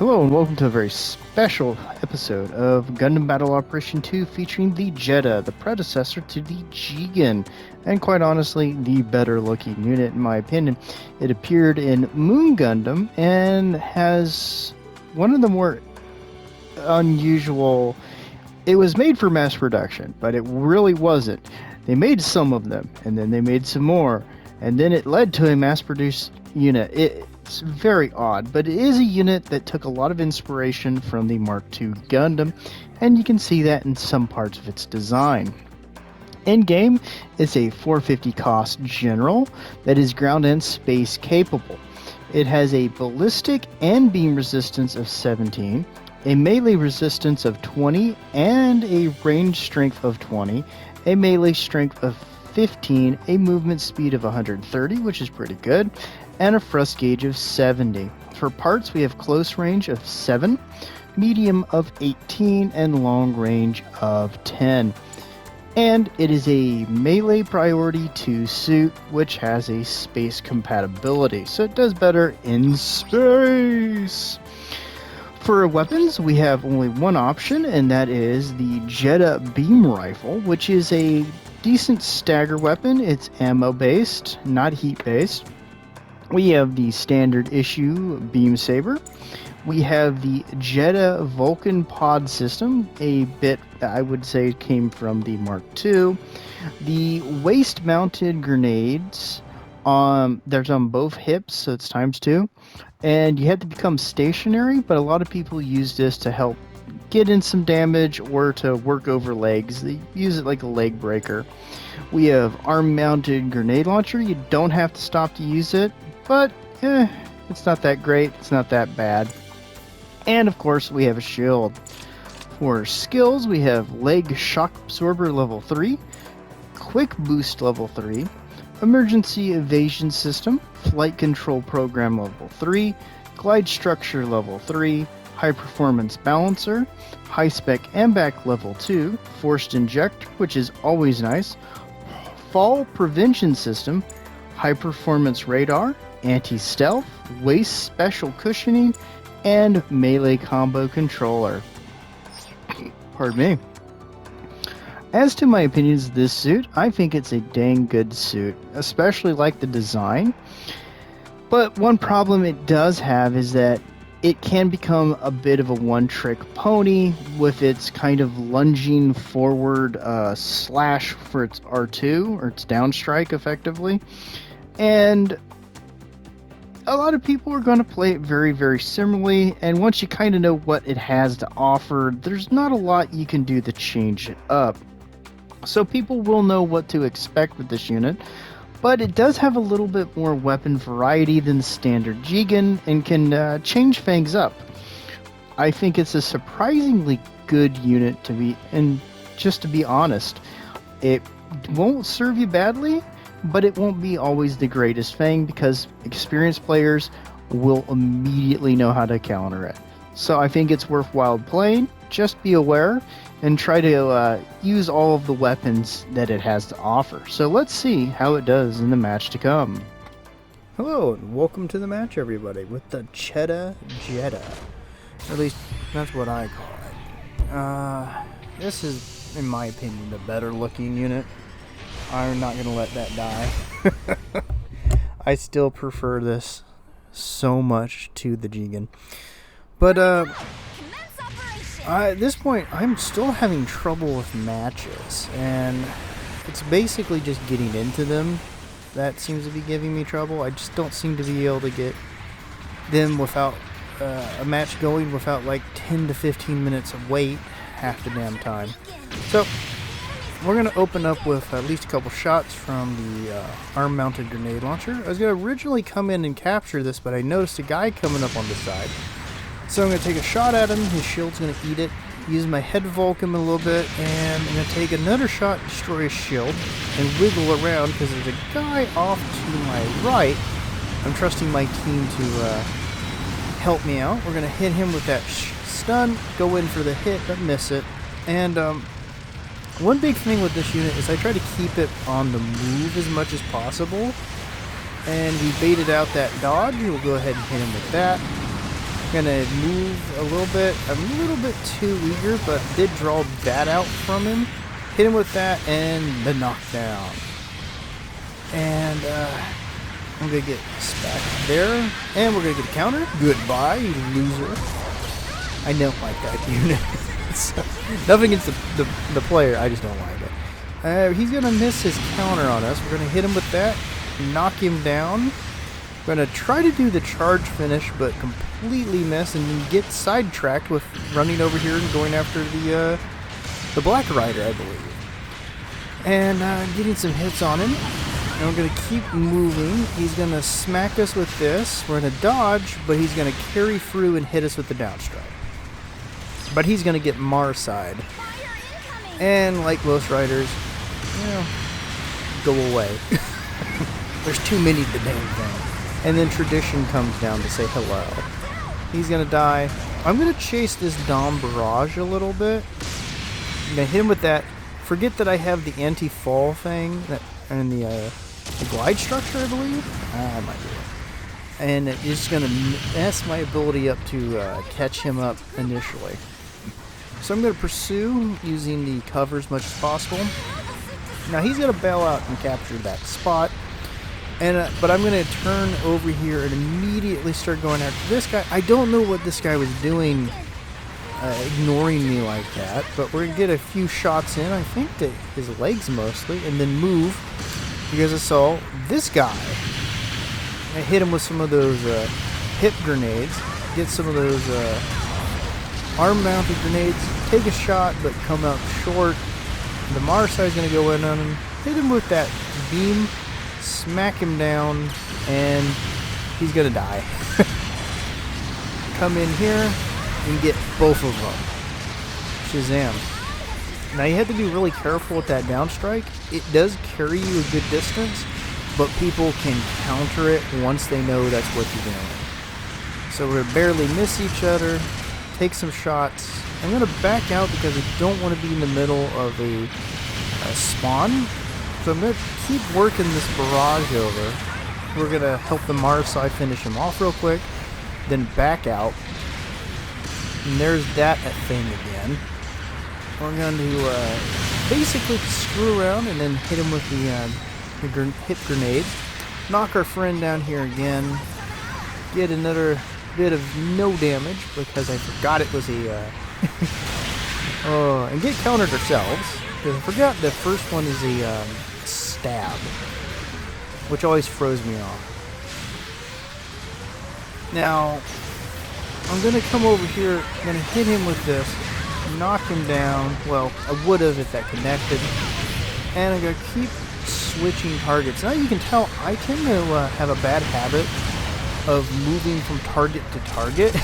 Hello and welcome to a very special episode of Gundam Battle Operation 2 featuring the Jeddah, the predecessor to the Jegan, and quite honestly, the better looking unit in my opinion. It appeared in Moon Gundam and has one of the more unusual... It was made for mass production, but it really wasn't. They made some of them, and then they made some more, and then it led to a mass-produced unit. It's very odd, but it is a unit that took a lot of inspiration from the Mark II Gundam, and you can see that in some parts of its design. In-game, it's a 450 cost general that is ground and space capable. It has a ballistic and beam resistance of 17, a melee resistance of 20, and a range strength of 20, a melee strength of 15, a movement speed of 130, which is pretty good, and a thrust gauge of 70. For parts, we have close range of 7, medium of 18, and long range of 10. And it is a melee priority 2 suit, which has a space compatibility, so it does better in space. For weapons, we have only one option, and that is the Jeddah beam rifle, which is a decent stagger weapon. It's ammo-based, not heat-based. We have the standard issue beam saber. We have the Jeddah Vulcan pod system, a bit I would say came from the Mark II. The waist-mounted grenades, there's on both hips, so it's ×2. And you have to become stationary, but a lot of people use this to help get in some damage or to work over legs. They use it like a leg breaker. We have arm-mounted grenade launcher. You don't have to stop to use it, but it's not that great. It's not that bad. And of course, we have a shield. For skills, we have leg shock absorber level 3, quick boost level 3, emergency evasion system, flight control program level 3, glide structure level 3, high performance balancer, high spec AMBAC level 2, forced inject, which is always nice, fall prevention system, high performance radar, anti-stealth, waist special cushioning, and melee combo controller. Pardon me. As to my opinions of this suit, I think it's a dang good suit, especially like the design. But one problem it does have is that it can become a bit of a one-trick pony with its kind of lunging forward slash for its R2, or its downstrike effectively. And a lot of people are going to play it very, very similarly, and once you kind of know what it has to offer, there's not a lot you can do to change it up. So people will know what to expect with this unit, but it does have a little bit more weapon variety than the standard Jegan and can change things up. I think it's a surprisingly good unit to be, and just to be honest, it won't serve you badly, but it won't be always the greatest thing because experienced players will immediately know how to counter it. So I think it's worthwhile playing. Just be aware and try to use all of the weapons that it has to offer. So let's see how it does in the match to come. Hello and welcome to the match, everybody, with the Jeddah. At least that's what I call it. This is, in my opinion, the better looking unit. I'm not going to let that die. I still prefer this so much to the Jegan. But at this point, I'm still having trouble with matches, and it's basically just getting into them that seems to be giving me trouble. I just don't seem to be able to get them without a match going without like 10 to 15 minutes of wait half the damn time. So we're going to open up with at least a couple shots from the arm-mounted grenade launcher. I was going to originally come in and capture this, but I noticed a guy coming up on the side. So I'm going to take a shot at him, his shield's going to eat it, use my head Vulcan him a little bit, and I'm going to take another shot, destroy his shield, and wiggle around because there's a guy off to my right. I'm trusting my team to help me out. We're going to hit him with that stun, go in for the hit, but miss it. And one big thing with this unit is I try to keep it on the move as much as possible. And we baited out that dodge. We'll go ahead and hit him with that. Gonna move a little bit. I'm a little bit too eager, but did draw that out from him. Hit him with that and the knockdown. And I'm gonna get back there, and we're gonna get a counter. Goodbye, you loser. I don't like that unit. Nothing against the player, I just don't like it. He's gonna miss his counter on us. We're gonna hit him with that, knock him down. We're gonna try to do the charge finish, but completely miss and then get sidetracked with running over here and going after the Black Rider, I believe. And getting some hits on him. And we're gonna keep moving. He's gonna smack us with this. We're gonna dodge, but he's gonna carry through and hit us with the downstrike. But he's gonna get Marside. And like most riders, you know, go away. There's too many of the damn thing. And then Tradition comes down to say hello. He's gonna die. I'm gonna chase this Dom Barrage a little bit. I'm gonna hit him with that. Forget that I have the anti-fall thing and the glide structure, I believe. I might do it. And it's just gonna mess my ability up to catch him up initially. So I'm gonna pursue using the cover as much as possible. Now he's gonna bail out and capture that spot. And but I'm going to turn over here and immediately start going after this guy. I don't know what this guy was doing, ignoring me like that. But we're going to get a few shots in, I think that his legs mostly, and then move. Because I saw this guy. I hit him with some of those hip grenades. Get some of those arm-mounted grenades. Take a shot, but come out short. The Marside's going to go in on him. Hit him with that beam. Smack him down, and he's gonna die. Come in here and get both of them. Shazam. Now you have to be really careful with that downstrike. It does carry you a good distance, but people can counter it once they know that's what you're doing. So we're gonna barely miss each other, take some shots. I'm gonna back out because I don't want to be in the middle of a spawn. So I'm going to keep working this barrage over. We're going to help the Marside finish him off real quick. Then back out. And there's that thing again. We're going to basically screw around and then hit him with the hip grenade. Knock our friend down here again. Get another bit of no damage because I forgot it was a... and get countered ourselves. Because I forgot the first one is a... stab, which always throws me off. Now, I'm going to come over here, I'm going to hit him with this, knock him down. Well, I would have if that connected. And I'm going to keep switching targets. Now you can tell I tend to have a bad habit of moving from target to target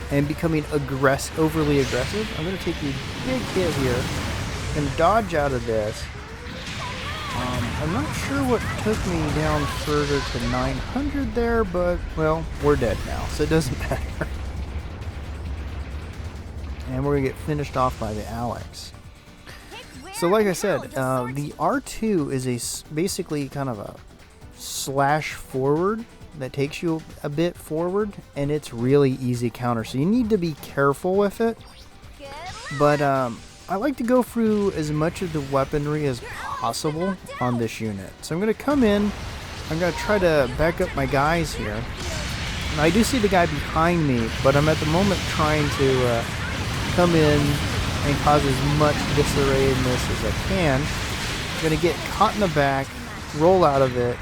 and becoming overly aggressive. I'm going to take a big hit here and dodge out of this. I'm not sure what took me down further to 900 there, but, well, we're dead now, so it doesn't matter. And we're going to get finished off by the Alex. So like I said, the R2 is basically kind of a slash forward that takes you a bit forward, and it's really easy counter, so you need to be careful with it. But I like to go through as much of the weaponry as possible on this unit. So I'm going to come in, I'm going to try to back up my guys here. And I do see the guy behind me, but I'm at the moment trying to come in and cause as much disarray in this as I can. I'm going to get caught in the back, roll out of it.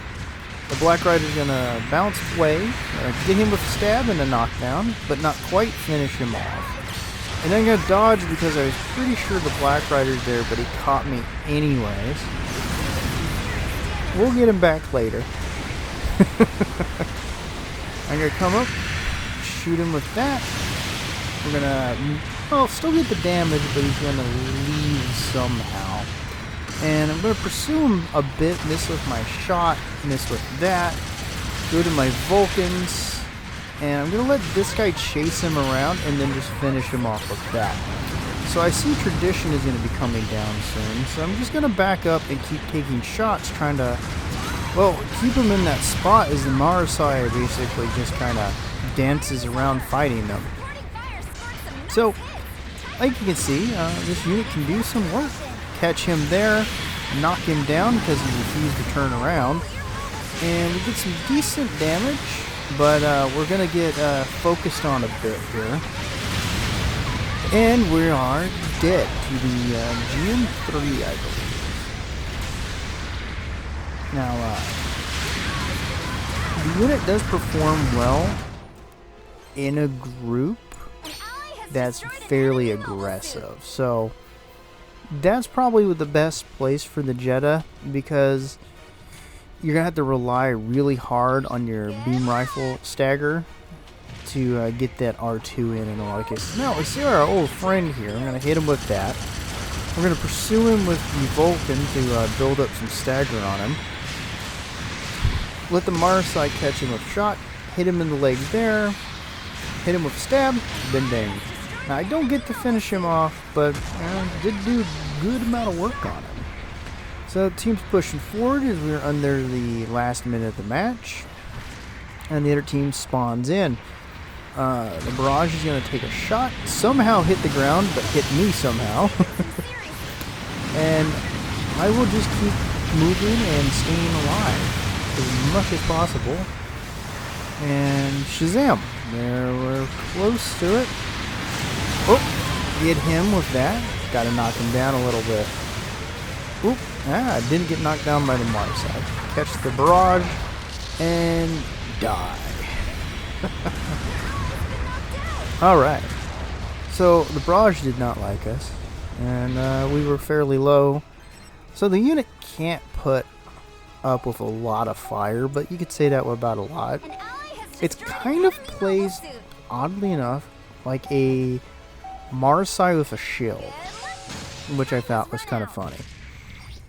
The Black Rider's going to bounce away, get him with a stab and a knockdown, but not quite finish him off. And then I'm going to dodge because I was pretty sure the Black Rider's there, but he caught me anyways. We'll get him back later. I'm going to come up, shoot him with that. We're going to, well, still get the damage, but he's going to leave somehow. And I'm going to pursue him a bit, miss with my shot, miss with that. Go to my Vulcans. And I'm going to let this guy chase him around and then just finish him off with that. So I see Tradition is going to be coming down soon. So I'm just going to back up and keep taking shots, trying to, well, keep him in that spot as the Marasai basically just kind of dances around fighting them. So, like you can see, this unit can do some work. Catch him there, knock him down because he refused to turn around, and we get some decent damage, but we're going to get focused on a bit here. And we are dead to the GM3, I believe. Now, the unit does perform well in a group that's fairly aggressive. So, that's probably the best place for the Jeddah, because you're going to have to rely really hard on your beam rifle stagger to get that R2 in a lot of cases. Now, we see our old friend here. I'm going to hit him with that. We're going to pursue him with the Vulcan to build up some stagger on him. Let the Marsai catch him with a shot. Hit him in the legs there. Hit him with a stab. Then dang. Now, I don't get to finish him off, but did do a good amount of work on him. So, the team's pushing forward as we're under the last minute of the match. And the other team spawns in. The barrage is going to take a shot, somehow hit the ground, but hit me somehow. And I will just keep moving and staying alive as much as possible. And Shazam! There, we're close to it. Oh, get him with that. Got to knock him down a little bit. Oop, I didn't get knocked down by the Mars side. Catch the barrage and die. Alright, so the barrage did not like us, and we were fairly low, so the unit can't put up with a lot of fire, but you could say that about a lot. It's kind of plays, oddly enough, like a Marsai with a shield, which I thought was kind of funny.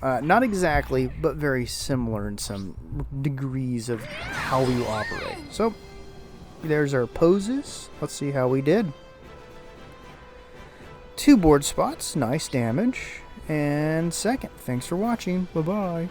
Not exactly, but very similar in some degrees of how we operate. So, there's our poses. Let's see how we did. 2 board spots, nice damage. And second, thanks for watching. Bye-bye.